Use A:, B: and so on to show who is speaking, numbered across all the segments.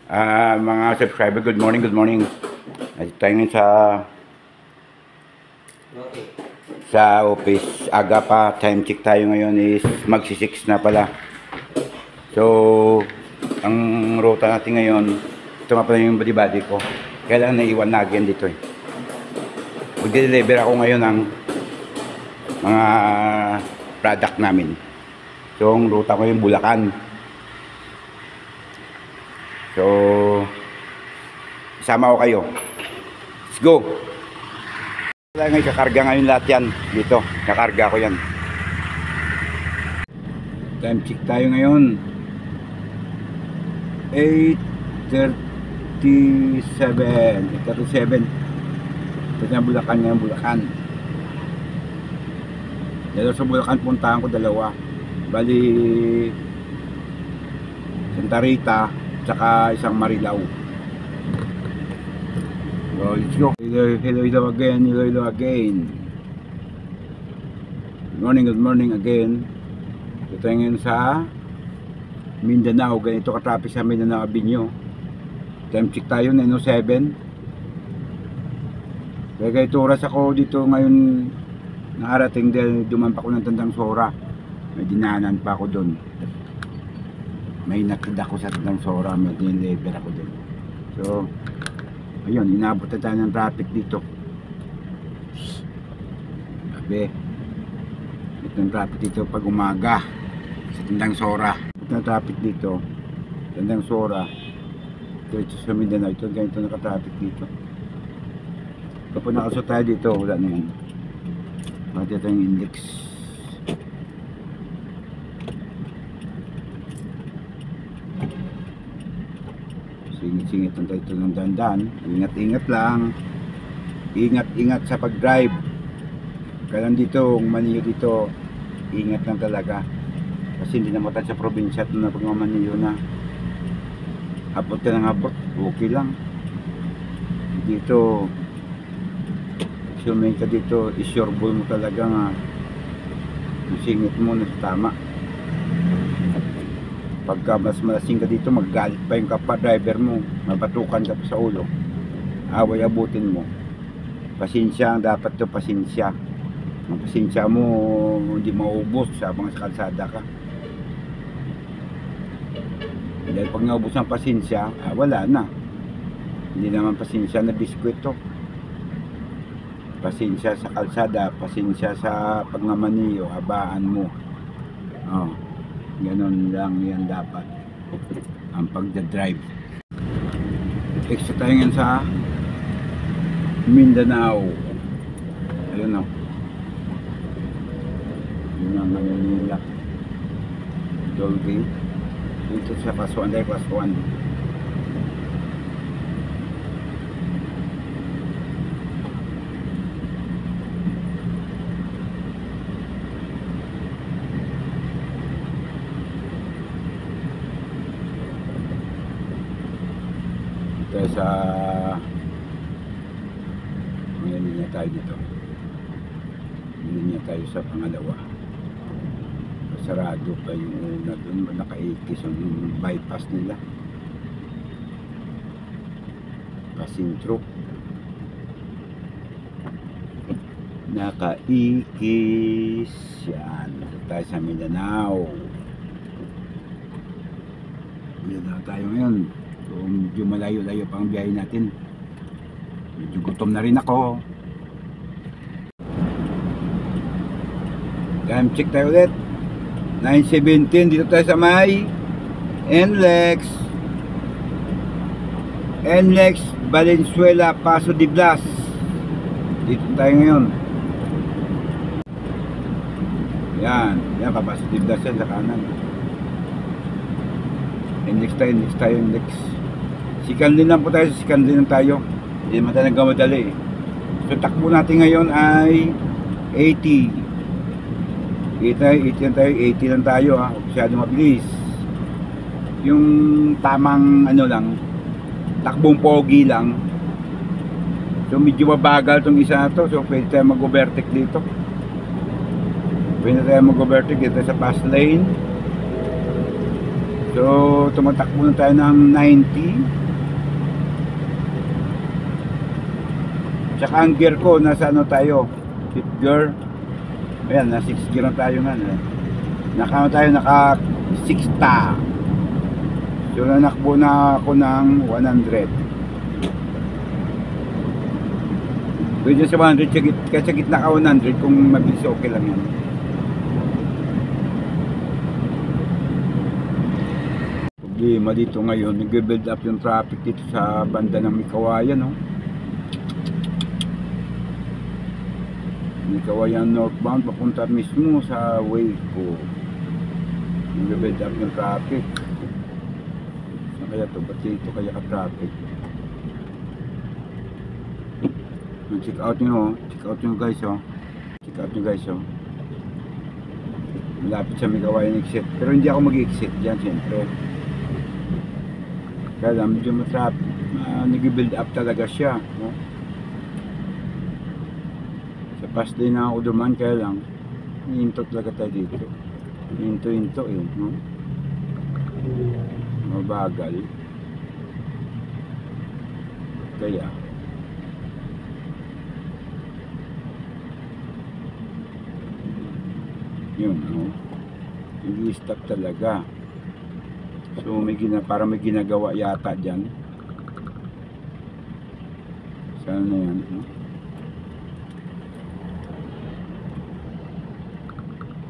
A: Mga subscriber, good morning, good morning. Nandito tayo ngayon sa office. Aga pa, time check tayo ngayon is magsi-6 na pala. So, ang ruta natin ngayon, ito nga pala yung body ko. Kailangan naiwan na again dito eh. Mag-deliver ako ngayon ng mga product namin. So, ang ruta ko yung Bulacan. So, isama ko kayo. Let's go! Wala nga, kakarga ngayon lahat yan. Dito, kakarga ko yan. Time check tayo ngayon. 8:37. 8:37. Ito na Bulacan ngayon, Bulacan. Dalawa sa Bulacan, puntahan ko dalawa. Bali, Santa Rita, tsaka isang Marilao. So, let's go. Hello again. Hello again. Good morning again. Ito ngayon sa Mindanao. Ganito ka-traffic sa Mindanao Avenue. Time check tayo, 9:07. Kaya ganito oras ako dito ngayon nakarating dahil duman pa ako ng Tandang Sora. May dinaanan pa ako doon. May nakita ko sa Tandang Sora, may deliver ako doon. So, ayun, inabot na tayo ng traffic dito. Sabi, itong traffic dito pag umaga sa Tandang Sora. Itong traffic dito, Tandang Sora, ito sa Mindanao, ito ganito naka-traffic dito. Kapag nakasot tayo dito, wala na yan. Bakit ito yung index? Singit-singit lang tayo ito ng dandan. Ingat-ingat lang. Ingat-ingat sa pag-drive. Kaya dito, maniyo dito, ingat lang talaga. Kasi hindi na matan sa probinsya at na pag maniyo na. Abot ka ng abot, okay lang. Dito, assuming ka dito, isurable mo talaga nga yung singit mo na tama. Pagka mas malasing ka dito, maggalit pa yung kapwa driver mo, mabatukan ka pa sa ulo, away abutin mo. Pasensya, dapat to pasensya. Ang pasensya mo hindi maubos habang sa kalsada ka. Dahil pag naubos ang pasensya, wala na. Hindi naman pasensya na biskwit to. Pasensya sa kalsada, pasensya sa pagmamaniyo, habaan mo. Ganon lang yan dapat ang pagdadrive. Extra tayo ngayon sa Mindanao. Ayun o. Yun ang Manila. Dolby. Dito sa Pasuan, dahil Pasuan. Kaya sa linya tayo dito, linya tayo sa pangalawa. Sarado pa yung una doon, nakaikis yung bypass nila, pasintro, nakaikis yan. Tayo sa Mindanao. Mindanao tayo ngayon. So, medyo malayo-layo pa ang biyahe natin. Medyo gutom na rin ako. Time check tayo ulit. 9:17. Dito tayo sa may NLEX Valenzuela, Paso de Blas. Dito tayo ngayon. Yan. Yan, Paso de Blas yan sa kanan. Index tayo. Sikanlin lang po tayo, sikanlin lang tayo. Hindi naman tayo nagkamadali. So takbo natin ngayon ay 80. 80 lang tayo ha. Masyado mabilis. Yung tamang ano lang, takbong pogi lang. So medyo mabagal tong isa na to. So pwede tayo mag-overtake dito. Pwede tayo mag-overtake dito sa fast lane. So, tumatakbo na tayo ng 90. Tsaka ang gear ko, nasa ano tayo? 5th gear. Ayan, na 6th gear na tayo nga. Naka 6ta. So, nanakbo na ako ng 100. Pwede sa 100, kasi sa gitna ka 100, kung mabilis okay lang yan. Problema dito ngayon, nag-build up yung traffic dito sa banda ng Mikawayan, no? Mikawayan northbound, papunta mismo sa Waco. Nag-build up yung traffic. Saan kaya to? Ba't dito kaya ka-traffic? Check out nyo, guys, oh. Check out nyo, guys, oh. Malapit sa Mikawayan exit. Pero hindi ako mag-exit dyan, siyempre. Kaya lang, medyo matrap, nag-build up talaga siya, no? Sa past day na ako duman, kaya lang hinto talaga tayo dito. Hinto eh, no? Mabagal. Kaya yun, no? Nag-i-stop talaga. So parang may ginagawa yata dyan. Sana na yan, no?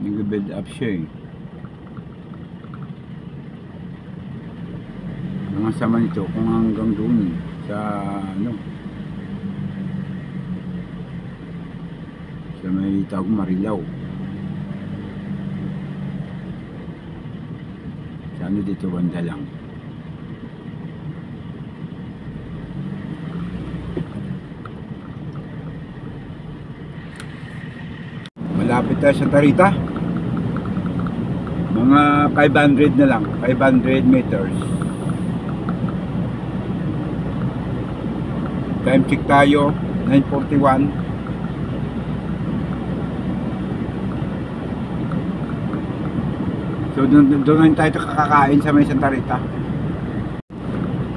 A: Nag-build up siya, eh. Ang sama nito kung hanggang doon sa ano, sa may tawag Marilao. Ano dito banda lang. Malapit tayo sa Tarita. Mga 500 na lang, 500 meters. Time check tayo, 9:41. So doon tayo kakakain sa may Santa Rita.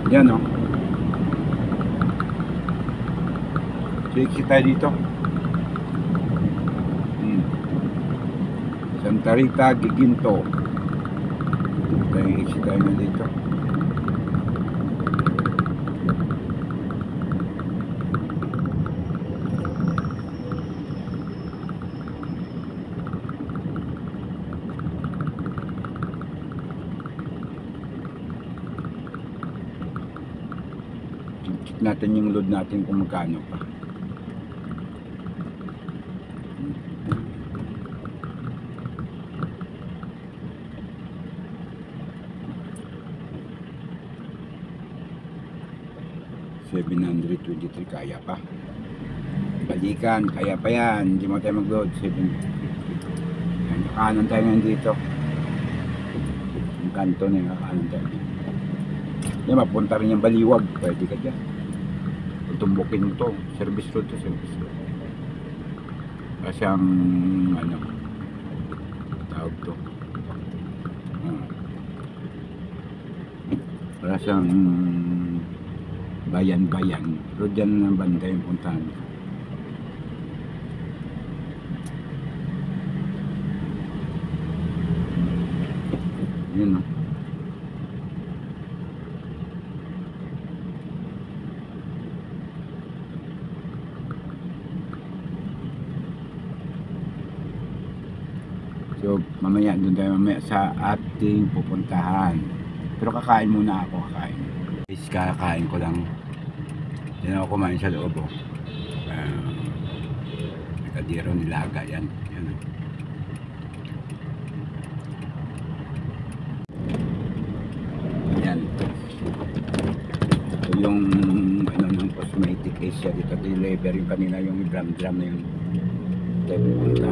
A: Yan, no? So exit tayo dito. Santa Rita, Giginto. Exit tayo na dito. Check natin yung load natin kung magkano pa. $723, kaya pa. Balikan, kaya pa yan. Hindi mo tayo mag-load. 750. Kanan tayo ngayon dito. Yung kanto na yung kanan tayo. Yan, mapunta rin yung Baliwag. Pwede ka dyan. Tumbukin to. Service road to, service road. Kasi ang ano tawag to, para siyang bayan-bayan. Pero dyan ng banda yung puntahan. Yun, no? So, mamaya, doon tayo mamaya sa ating pupuntahan. Pero kakain muna ako, kakain. Guys, kakain ko lang. Yan ako kumain sa loob, oh. Kadiro nilaga yan. Yan. Yan. Ito yung ano ng cosmetic Asia dito. Deliver yung kanina yung drum na yung tayo pupunta.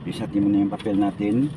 A: Isatin mo na yung papel natin.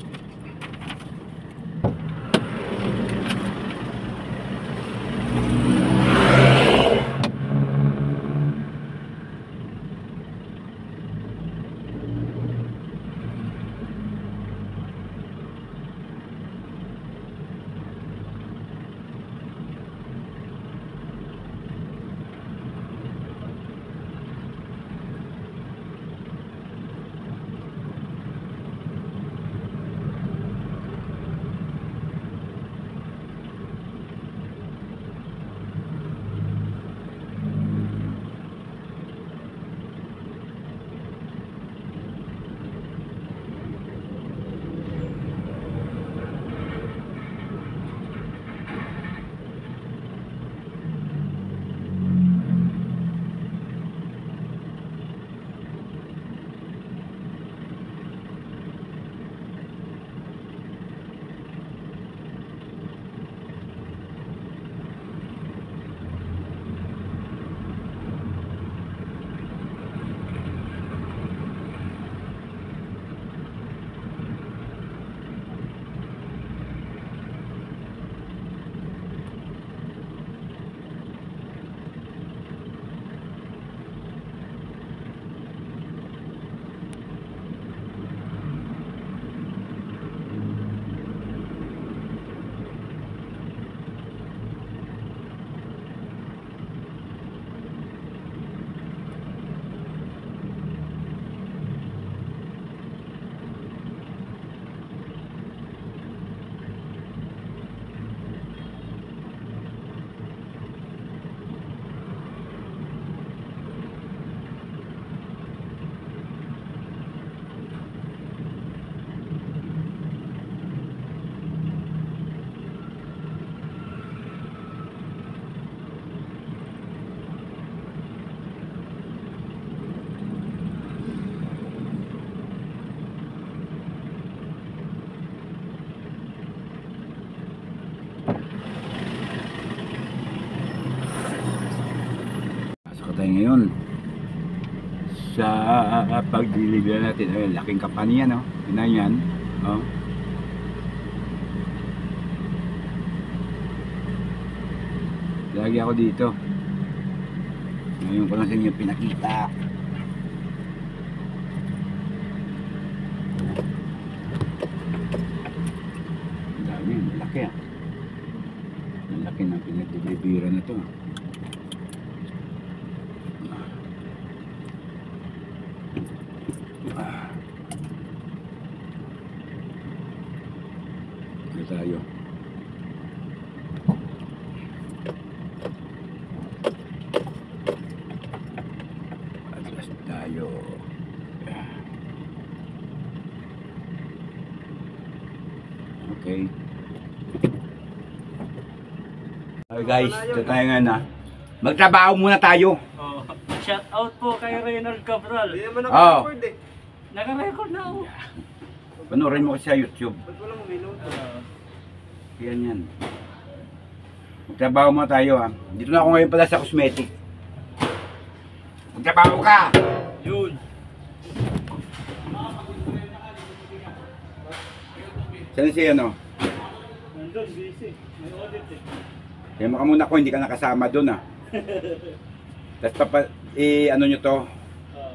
A: tayo ngayon sa pag-deliver natin. Ay, laking kampanya, no? Tingnan yan. Oh. Lagi ako dito. Ngayon ko lang sa inyo pinakita. Ang dami, malaki ah. Ang laki ng pinag-delivery na to. Tayo. Atlas tayo. Okay. Okay guys, ito tayo nga na. Magtrabaho muna tayo.
B: Oh, shout out po kay Reynald Cabral.
C: Hindi naman naka-record eh.
B: Naka-record na ako.
A: Panoorin mo kasi sa YouTube.
C: Ba't walang minuto?
A: Yan. Magtrabaho muna tayo ha. Dito na ako ngayon pala sa cosmetic. Magtrabaho ka!
B: Yun.
A: Saan si ano?
B: Nandun, busy. May audit eh.
A: Kaya maka muna ko, hindi ka nakasama doon ha. Tapos ano nyo to,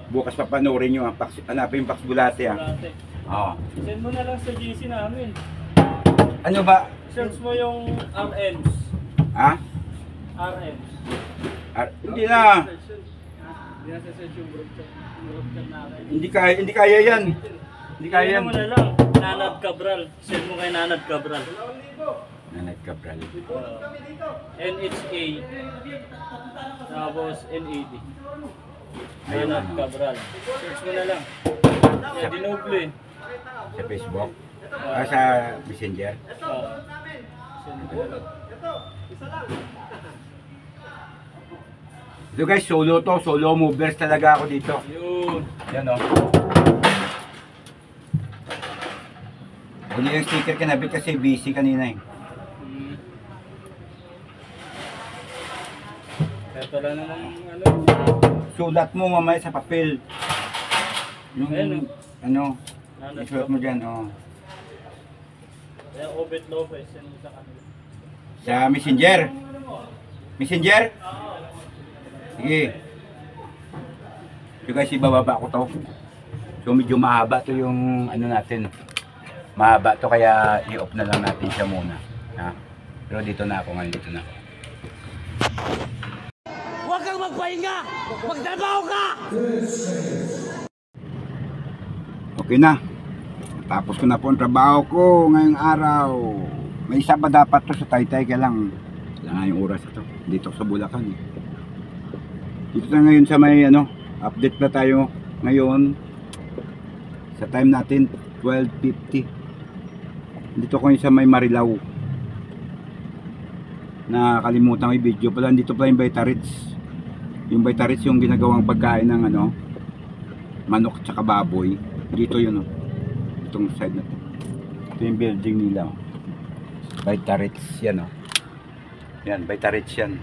A: bukas papanoorin nyo ha. Hanapin yung Pax Bulate ha.
B: Bulate.
A: Oo.
B: Send mo na lang sa GC namin.
A: Ano ba?
B: Search mo yung RMs.
A: Ha?
B: RMs.
A: Hindi na.
B: Hindi na sa search yung group chat namin.
A: Hindi kaya yan. Hindi kaya yan.
B: mo na lang. Nanad Cabral. Send mo kay Nanad Cabral.
A: Nanad Cabral.
B: NHA. Tapos NAD.
A: Ayun.
B: Nanad Cabral. Search mo na lang. Dinoble.
A: Sa Facebook. Sa Messenger.
B: Send mo na lang.
A: Ito guys, solo to. Solo movers talaga ako dito.
B: Yun.
A: Yan o. Huli yung sticker kinabit kasi busy kanina eh.
B: Ito lang naman ano.
A: Sulat mo mamaya sa papel. Yung
B: Ayun,
A: ano,
B: Nanad
A: isulat mo dyan. Oh.
B: Kaya Obet Lopez. Send mo sa kanila.
A: Sa Messenger. Messenger? Sige. So guys, ibababa ko to. So medyo mahaba to yung ano natin. Mahaba to kaya i-off na lang natin siya muna. Ha? Pero dito na ako ngayon, dito na ako.
D: Huwag kang magpahinga! Magtrabaho ka!
A: Okay na. Tapos ko na po ang trabaho ko ngayong araw. May isa pa dapat to sa Taytay kaya lang. Wala nga yung oras ito. Dito sa Bulacan. Dito na ngayon sa may ano, update na tayo ngayon. Sa time natin 12:50. Dito ko sa may Marilao. Nakalimutan ko yung video pala. Dito pala yung Baytarits. Yung Baytarits yung ginagawang pagkain ng ano, manok at saka baboy. Dito yun oh. Itong side na to. Ito yung building nila oh. Baytarits yan oh. Yan, Baytarits yan.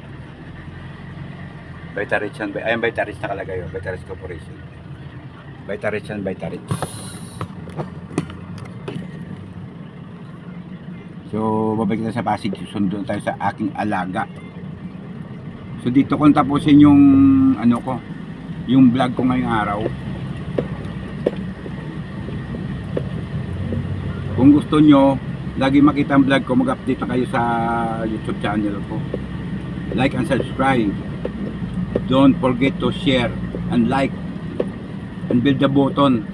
A: Baytarits yan. Ayan Baytarits nakalagay oh. Baytarits Corporation. Baytarits yan, Baytarits. So, babalik na sa Pasig. Susunod tayo sa aking alaga. So, dito kung tapusin yung ano ko, yung vlog ko ngayong araw. Kung gusto nyo, lagi makita ang vlog ko, mag-update na kayo sa YouTube channel ko. Like and subscribe. Don't forget to share and like and build the button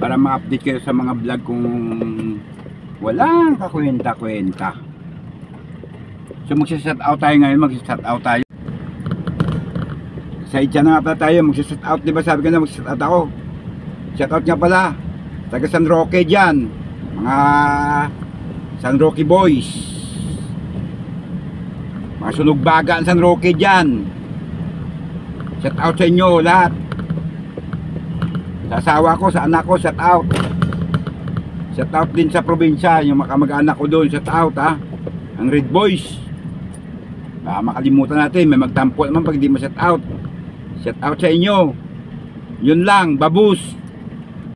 A: para ma-update kayo sa mga vlog kong walang kakwenta-kwenta. So magsa-shout out tayo ngayon, magsa-shout out tayo. Sa itya na nga pala tayo, magsa-shout out, di ba sabi ko na magsa-shout out ako. Shout out nga pala, taga San Roque dyan, mga San Roque boys, mga sunog baga ang San Roque dyan. Shout out sa inyo lahat. Sa asawa ko, sa anak ko, shout out. Shout out din sa probinsya, yung makamag-anak ko doon, shout out ha. Ang Red Boys. Makalimutan natin, may magtampo naman pag di mo shout out. Shout out sa inyo. Yun lang, babus.